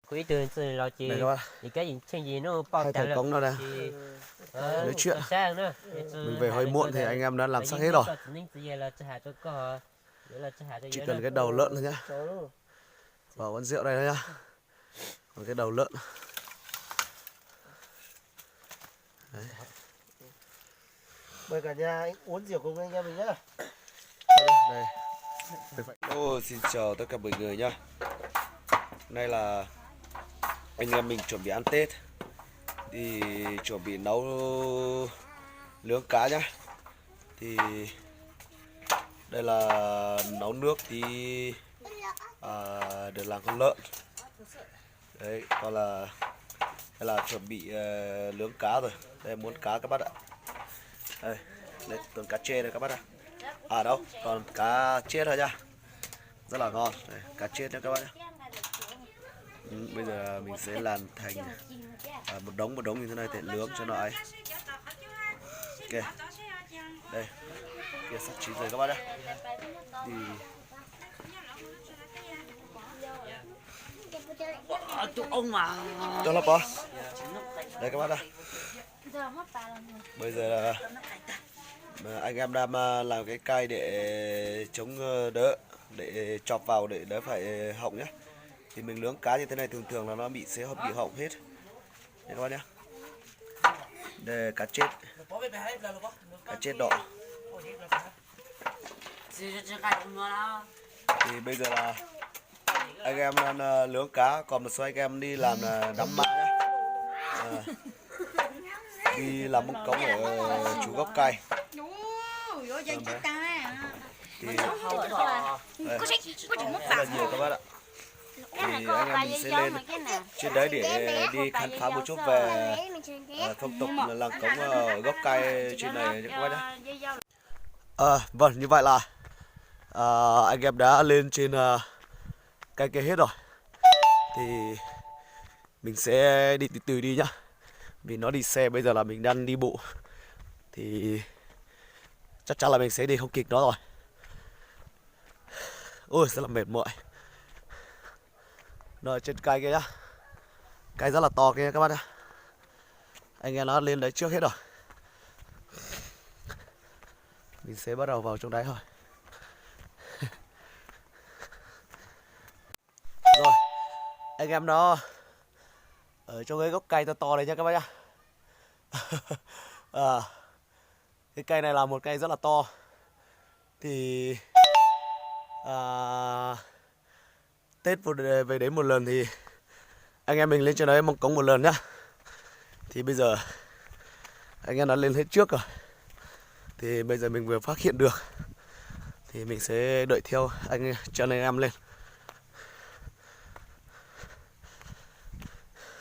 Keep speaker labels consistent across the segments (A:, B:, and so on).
A: quý từ là chị
B: Này các bạn,
A: thì cái gì chuyện gì nó bao
B: hai
A: tải
B: thằng cống nó đây nói chuyện. Mình về hơi muộn thì anh em đã làm xong hết rồi. Chỉ cần cái đầu lợn thôi nhá. Vào con rượu đây thôi nhá. Còn cái đầu lợn. Đấy.
C: Mời cả nhà anh uống rượu cùng anh em mình nhá.
B: Đây. Xin chào tất cả mọi người nhá. Nay là anh em mình chuẩn bị ăn Tết. Thì chuẩn bị nấu nướng cá nhá. Thì đây là nấu nước thì để làm con lợn. Đấy, còn là đây là chuẩn bị nướng cá rồi. Đây muốn cá các bác ạ. Đây toàn cá chê đây các bác ạ. À đâu, còn cá chết thôi nhá. Rất là ngon. Đây, cá chết nha các bác nhá. Bây giờ mình sẽ làm thành một đống như thế này để nướng cho nó ấy. Ok. Đây. Kia sắp chín rồi các bác nhá. Thì
D: ông mà
B: cho lắp bó. Đây các bác ạ. Bây giờ là anh em đang làm cái cây để chống đỡ, để chọc vào để đỡ phải hỏng nhé. Thì mình nướng cá như thế này thường là nó sẽ bị hỏng hết. Đây các bác nhé. Đây cá chết đỏ. Thì bây giờ là anh em đang nướng cá, còn một số anh em đi làm đám ma nhé. Đi làm mông cống ở chú gốc cây. Thì rất là nhiều các bác ạ. Thì anh em mình sẽ lên trên đấy để đi khám phá một chút về phong tục làng cống ở gốc cây trên này các bác nhé. Vâng, như vậy là anh em đã lên trên cây kia hết rồi. Thì mình sẽ đi từ từ đi nhá. Vì nó đi xe, bây giờ là mình đang đi bộ thì chắc chắn là mình sẽ đi không kịp nó rồi. Ôi rất là mệt mỏi. Nó ở trên cây kia nhá. Cây rất là to kia các bác nhá. Anh em nó lên đấy trước hết rồi. Mình sẽ bắt đầu vào trong đấy thôi. Rồi, anh em nó ở trong cái gốc cây to to này nha các bác nhá. Cái cây này là một cây rất là to. Thì Tết về đến một lần thì anh em mình lên trên đấy mong cống một lần nhá. Thì bây giờ anh em đã lên hết trước rồi. Thì bây giờ mình vừa phát hiện được thì mình sẽ đợi theo anh em lên.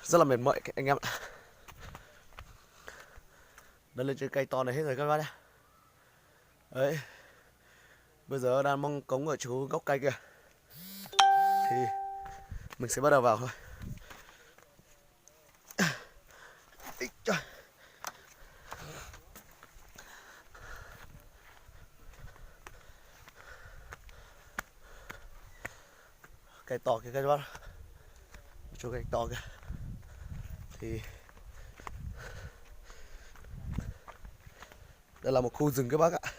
B: Rất là mệt mỏi anh em ạ. Đã lên trên cây to này hết rồi các bác nhá. Đấy. Bây giờ đang mong cống ở chỗ gốc cây kìa. Thì mình sẽ bắt đầu vào thôi. Cây to kìa các bác. Chỗ cây to kìa. Thì đây là một khu rừng các bác ạ.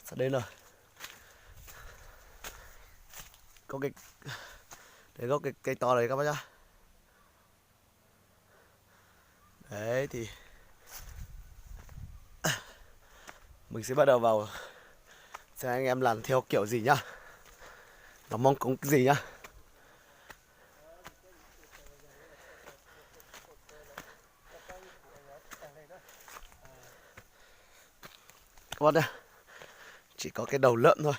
B: Sắp đến rồi. Có cái để gốc cây to này các bác nhá. Đấy thì mình sẽ bắt đầu vào xem anh em làm theo kiểu gì nhá. Nó mong cống cái gì nhá. Các bác nhá. Chỉ có cái đầu lợn thôi.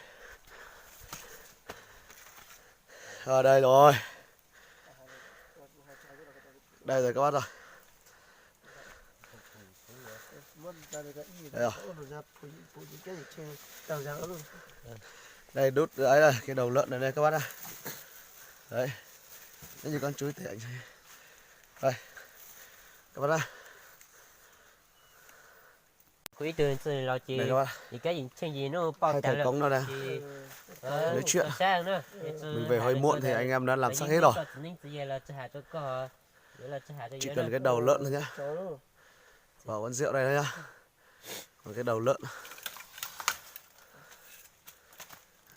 B: Ở đây rồi. Đây rồi các bác rồi. Đây rồi. Đây đút đấy là cái đầu lợn này đây các bác ạ. Đấy. Nếu như con chuối thì anh đây các bác ạ.
A: quý trường sư là chị
B: Đây các bác.
A: thì cái gì chuyện gì nó bao
B: Hai
A: trả
B: thằng cống nó đây. Nói chuyện. Mình về hơi muộn thì anh em đã làm xong hết rồi. Chỉ cần cái đầu lợn thôi nhá. Vào con rượu đây thôi nhá. Còn cái đầu lợn.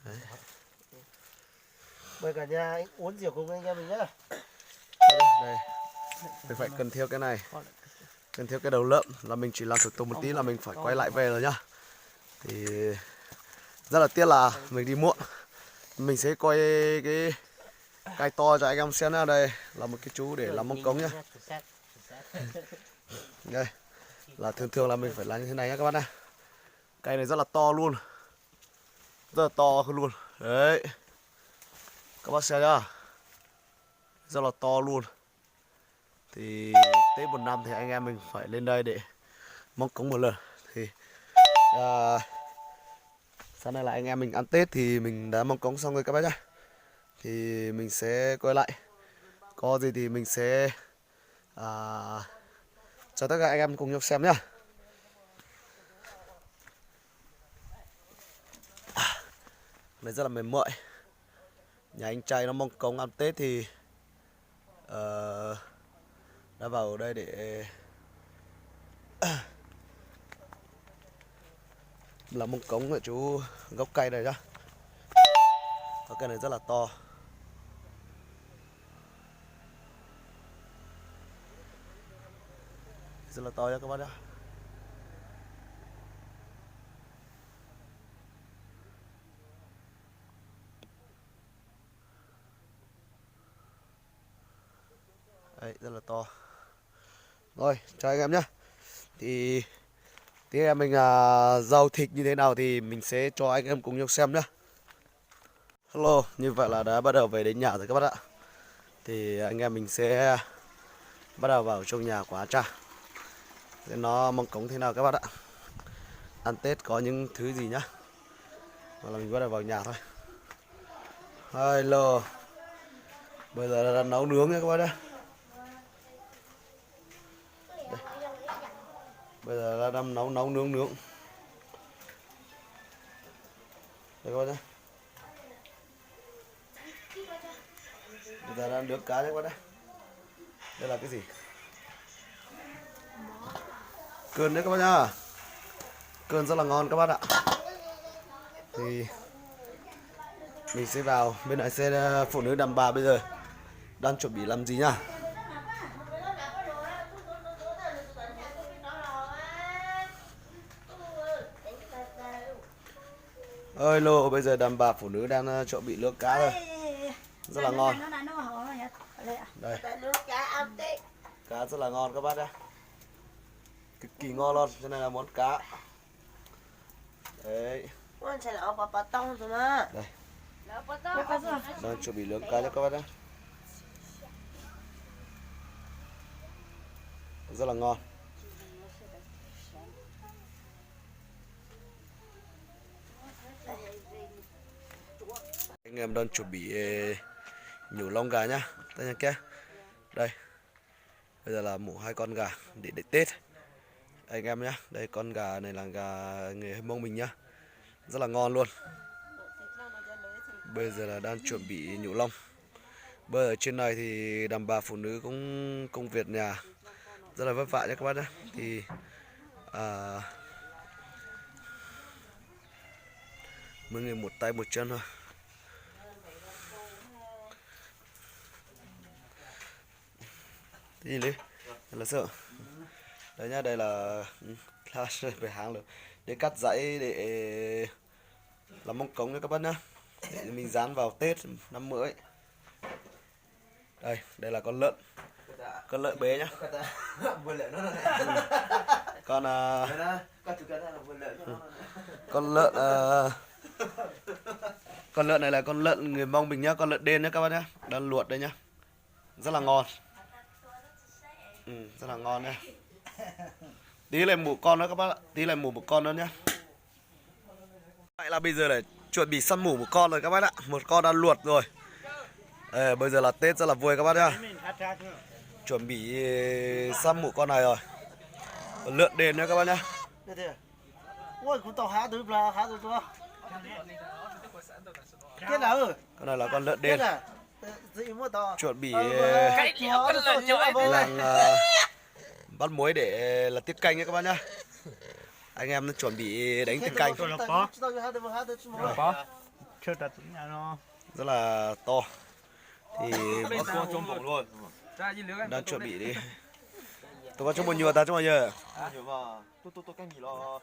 B: Đấy.
C: Mời cả nhà anh uống rượu cùng anh em mình nhá.
B: Đây. Mình phải cần theo cái này. Cần theo cái đầu lợn là mình chỉ làm thủ tục một tí là mình phải quay lại về rồi nhá. Thì rất là tiếc là mình đi muộn. Mình sẽ quay cái to cho anh em xem nha. Đây là một cái chú để làm mông cống nhá. Đây là thường là mình phải làm như thế này nhá các bác ạ. Cây này rất là to luôn. Rất là to luôn. Đấy. Các bác xem nhá. Rất là to luôn. Thì Tết một năm thì anh em mình phải lên đây để mong cống một lần. Thì sáng nay là anh em mình ăn Tết thì mình đã mong cống xong rồi các bác nhá. Thì mình sẽ quay lại. Có gì thì mình sẽ cho tất cả anh em cùng nhau xem nhá. Này rất là mệt mỏi. Nhà anh trai nó mong cống ăn Tết thì đã vào đây để làm mông cống ở chú gốc cây này nhá. Và cây này rất là to. Rất là to nhá các bác nhá. Đấy, rất là to. Rồi, chào anh em nhé. Thì tí em mình rau thịt như thế nào thì mình sẽ cho anh em cùng nhau xem nhá. Hello, như vậy là đã bắt đầu về đến nhà rồi các bác ạ. Thì anh em mình sẽ bắt đầu vào trong nhà của cha. Để nó mong cống thế nào các bác ạ. Ăn Tết có những thứ gì nhá. Và là mình bắt đầu vào nhà thôi. Hello. Bây giờ là nấu nướng nha các bác nhá. Bây giờ là đang nấu nướng. Đây các bác nhá. Bây giờ đang nướng cá nhé các bác nhá. Đây là cái gì? Cơm đấy các bác nhá. Cơm rất là ngon các bác ạ. Thì mình sẽ vào bên này sẽ phụ nữ đàn bà bây giờ đang chuẩn bị làm gì nhá. Ơi lô, bây giờ đàn bà phụ nữ đang chuẩn bị lưỡi cá rồi. Rất là ngon. Đây. Cá rất là ngon các bác nhé. Cực kỳ ngon luôn, cho nên là món cá. Đấy. Đây. Đang chuẩn bị lưỡi cá cho các bác nhé. Rất là ngon. Anh em đang chuẩn bị nhổ lông gà nhá. Đây nha kia. Đây. Bây giờ là mổ 2 con gà để Tết. Anh em nhá. Đây con gà này là gà người Mông mình nhá. Rất là ngon luôn. Bây giờ là đang chuẩn bị nhổ lông. Bây giờ trên này thì đàn bà phụ nữ cũng công việc nhà rất là vất vả nhé các bác nhé. Thì mỗi người một tay một chân thôi. Cái gì đi? Đây là sợ. Đấy nhá, đây là về hàng rồi. Để cắt dãy để làm mông cống nha các bác nhá. Để mình dán vào Tết năm mới. Đây là con lợn. Con lợn bé nhá. Con con lợn này là con lợn người Mông mình nhá, con lợn đen nhá các bác nhá. Đang luộc đây nhá. Rất là ngon. Rất là ngon nhá. Tí lại mổ con nữa các bác ạ. Tí lại mổ một con nữa nhá. Vậy là bây giờ là chuẩn bị săn mủ một con rồi các bác ạ. Một con đã luộc rồi. Bây giờ là Tết rất là vui các bác nhá. Chuẩn bị săn mủ con này rồi. Lượn đền nha các bác nhá.
C: ôi cũng tao há được là há được chưa cái nào
B: Con này là con lợn đền.
C: gì mua tao
B: Chuẩn bị
D: Cái liệu con lợn như vậy
B: làng bắt muối để là tiết canh nha các bác nhá. Anh em chuẩn bị đánh tiết canh
D: chưa đặt nhà nó
B: rất là to. Thì đang chuẩn bị đi. Tôi có trong bao nhiêu ta trong bao nhiêu?
C: tôi cái gì lo